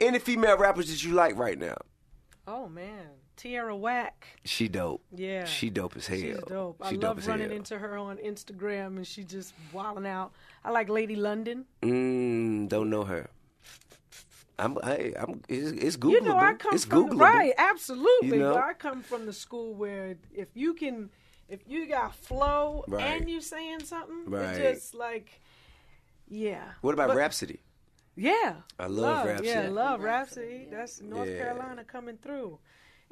Any female rappers that you like right now? Oh man, Tierra Whack. She dope. Yeah, she dope as hell. She's dope. I dope love running into her on Instagram, and she just wilding out. I like Lady London. Don't know her. It's Googleable. You know, I come it's from Googleable. right, absolutely. You know? But I come from the school where if you got flow and you saying something, it's just like, yeah. What about Rhapsody? Yeah, I love Rhapsody. Yeah, love Rhapsody. That's North Carolina coming through.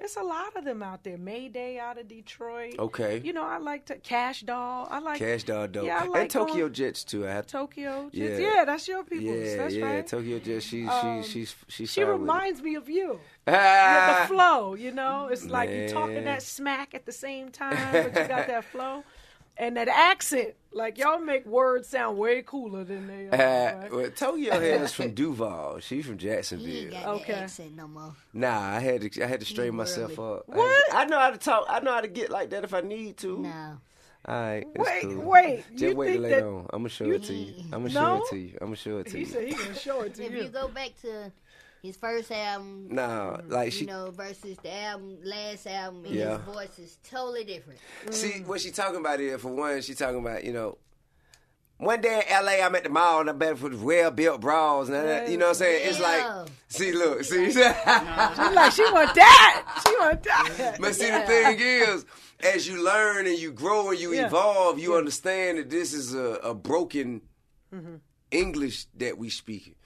It's a lot of them out there. Mayday out of Detroit. Okay. You know, I like Cash Doll. I like Cash Doll dope. Yeah, I like and Tokyo Jets too. Tokyo Jets. Yeah, that's your people's. Yeah, that's right. Tokyo Jets. She's She reminds me of you. Ah! The flow, you know, it's like you talking that smack at the same time, but you got that flow. And that accent, like y'all make words sound way cooler than they are. Right? Well, Tokyo Head's from Duval. She's from Jacksonville. You ain't got that accent no more. Nah, I had to straighten myself up. What? I know how to talk. I know how to get like that if I need to. No. All right. Cool. Wait. Just wait till later on. I'm gonna show it to you. I'm gonna show it to you. He said he gonna show it to you. If you go back to his first album, versus the last album, and his voice is totally different. See, what she talking about is, for one, she talking about, one day in L.A., I'm at the mall, and I'm better for the well-built bras, and you know what I'm saying? It's like, see, look, see. She's like, she want that. But see, the thing is, as you learn and you grow and you evolve, you understand that this is a broken English that we speak.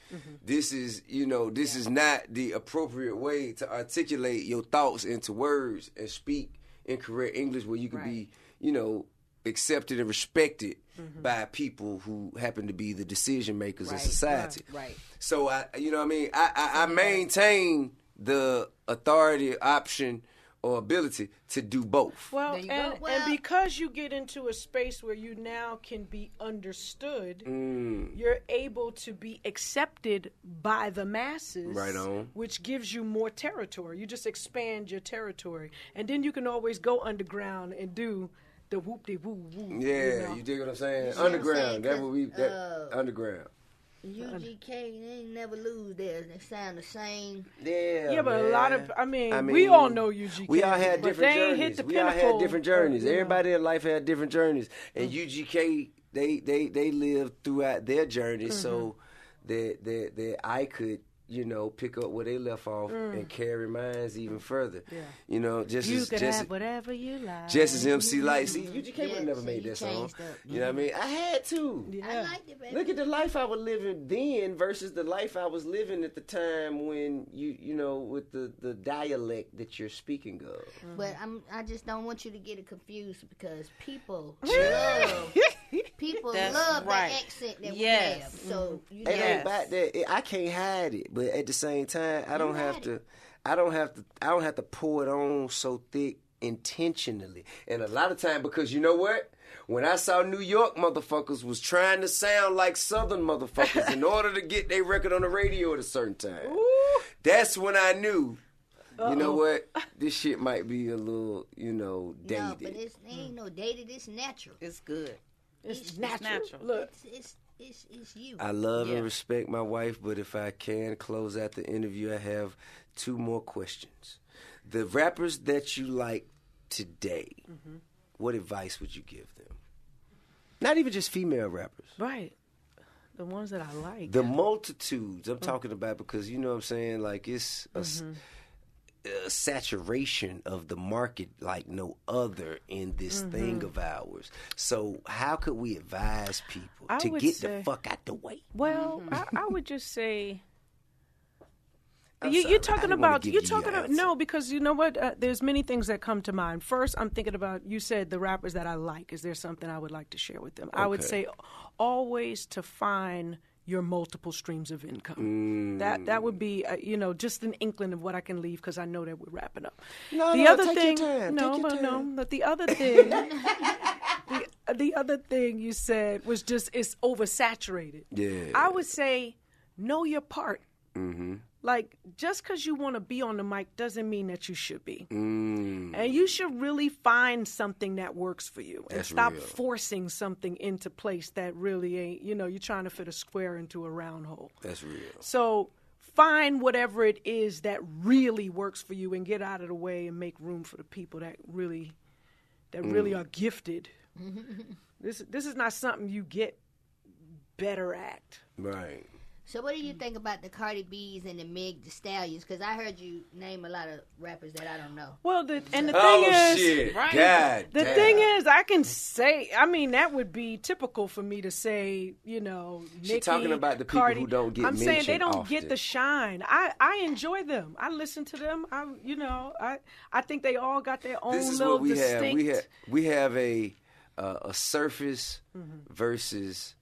This is, this is not the appropriate way to articulate your thoughts into words and speak in correct English where you can be, accepted and respected by people who happen to be the decision makers in society. Right. So, I maintain the authority, option, or ability to do both. Well, and because you get into a space where you now can be understood, you're able to be accepted by the masses. Right on. Which gives you more territory. You just expand your territory. And then you can always go underground and do the whoop-de-woo-woo. Yeah, you dig what I'm saying? Underground. That's what underground. UGK, they ain't never lose theirs. They sound the same. Yeah, but a lot of, we all know UGK. We all had different journeys. Hit the we all had different journeys. Everybody in life had different journeys. And UGK, they lived throughout their journey so that I could, pick up where they left off and carry mines even further. Yeah. You could have whatever you like. Just as MC Lyte. See, UGK would have never made that song. You know what I mean? I had to. Yeah. I liked it, baby. Look at the life I was living then versus the life I was living at the time when with the dialect that you're speaking of. But I just don't want you to get it confused because people love that accent that we have. So it ain't about that. I can't hide it, but at the same time, I don't have to pour it on so thick intentionally. And a lot of time, because you know what? When I saw New York motherfuckers was trying to sound like Southern motherfuckers in order to get their record on the radio at a certain time, that's when I knew. You know what? This shit might be a little, dated. No, but it ain't no dated. It's natural. It's good. It's natural. Look. It's you. I love and respect my wife, but if I can close out the interview, I have 2 more questions. The rappers that you like today, what advice would you give them? Not even just female rappers. Right. The ones that I like. The multitudes I'm talking about, because you know what I'm saying? Like, it's a saturation of the market like no other in this thing of ours. So how could we advise people to get the fuck out the way? Well, I would just say you're talking about no, because you know what? There's many things that come to mind. First, I'm thinking about, you said the rappers that I like. Is there something I would like to share with them? I would say always to find your multiple streams of income. That would be, just an inkling of what I can leave, because I know that we're wrapping up. The other thing you said was just, it's oversaturated. Yeah. I would say, know your part. Like, just because you want to be on the mic doesn't mean that you should be. And you should really find something that works for you. And stop forcing something into place that really ain't, you're trying to fit a square into a round hole. That's real. So find whatever it is that really works for you and get out of the way and make room for the people that really are gifted. This is not something you get better at. Right. So what do you think about the Cardi B's and the Meg Thee Stallions? Because I heard you name a lot of rappers that I don't know. Well, the thing is, I can say, I mean, that would be typical for me to say, you know, Nicki, she's talking about the people Cardi, who don't get mentioned. I'm saying they don't often. get the shine. I enjoy them. I listen to them. I think they all got their own little distinct. We have a surface versus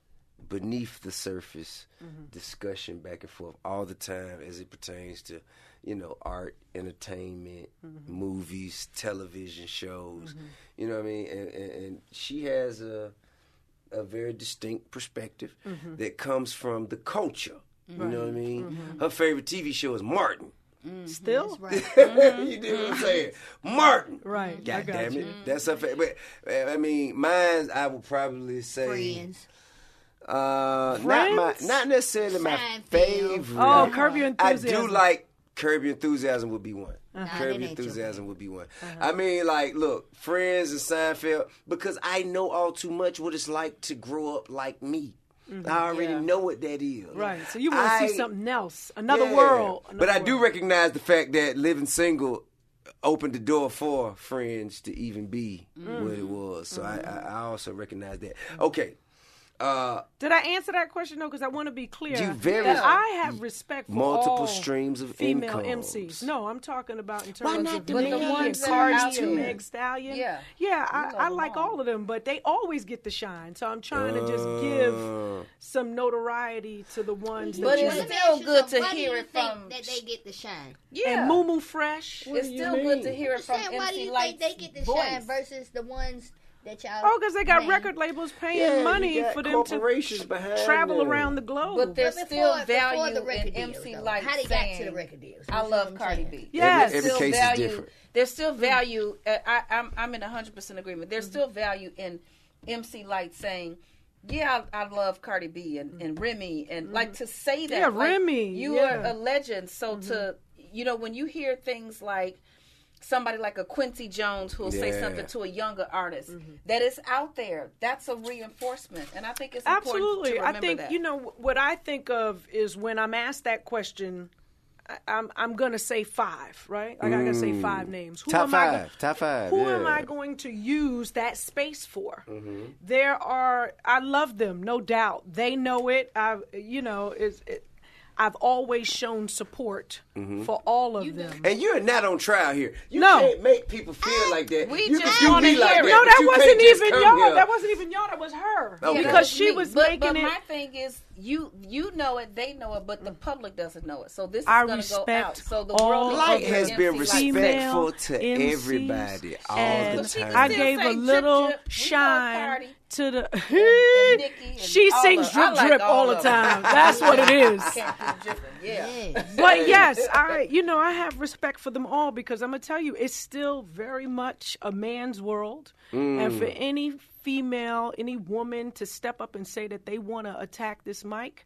beneath the surface discussion back and forth all the time as it pertains to, you know, art, entertainment, movies, television shows. You know what I mean? And she has a very distinct perspective that comes from the culture. You know what I mean? Her favorite TV show is Martin. Still? Right. You did what I'm saying. Martin. Right. God damn it. That's her favorite. But, I mean, mine, I would probably say... Friends. Not necessarily my favorite. Oh, Curb Your Enthusiasm. I do like Curb Your Enthusiasm would be one. Curb Your that ain't Enthusiasm would be one. I mean, like, look, Friends and Seinfeld, because I know all too much what it's like to grow up like me. I already know what that is. Right. So you want to see something else, another world. But I do recognize the fact that living single opened the door for Friends to even be what it was. So I also recognize that. Okay. Did I answer that question though? Because I want to be clear that I have respect for multiple all streams of female incomes. MCs. No, I'm talking about in Why terms not of the Nicki ones and that are Cardi out and there? Meg Stallion. Yeah, I like all of them, but they always get the shine. So I'm trying to just give some notoriety to the ones that But you. it's still good to Why do hear you it think from that they get the shine. And Moo Fresh. It's still good to hear it from Why do MC you Lyte's think they get the voice. shine versus the ones that y'all? Oh, because they got name? record labels paying money for them to travel around the globe. But there's still before value the record in deals, MC though. Lyte How they saying, got to the record deals? I That's love what I'm Cardi saying. B. Yes. Every case is different. There's still value. I'm in 100% agreement. There's still value in MC Lyte saying, yeah, I love Cardi B and Remy. And like to say that. Yeah, like, Remy. You are a legend. So to, you know, when you hear things like, somebody like a Quincy Jones who will say something to a younger artist that is out there. That's a reinforcement, and I think it's important to remember I think that. You know what I think of is when I'm asked that question, I'm gonna say 5, right? Like I gotta say 5 names. Top five. Who am I going to use that space for? I love them, no doubt. They know it. I've always shown support for all of them. And you're not on trial here. You can't make people feel like that. We you just can want to be like hear that. it. No, but that you wasn't can't just even come y'all. here. That wasn't even y'all. That was her. Okay. Because she was making but it. my thing is, you know it, they know it, but the public doesn't know it. So this is I going to go respect out. So the all world Lyte knows has MC been Lyte. respectful to MCs, everybody all and the But she time. can I still gave say a drip, little drip. We shine love Cardi to the. and Nicki and She all sings of- drip I like drip all the of them. time. That's what it is. Can't keep dripping. Yeah. But yes, I have respect for them all because I'm gonna tell you, it's still very much a man's world, and for any female, any woman to step up and say that they want to attack this mic,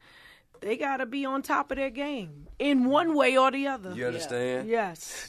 they gotta be on top of their game in one way or the other. You understand? Yes.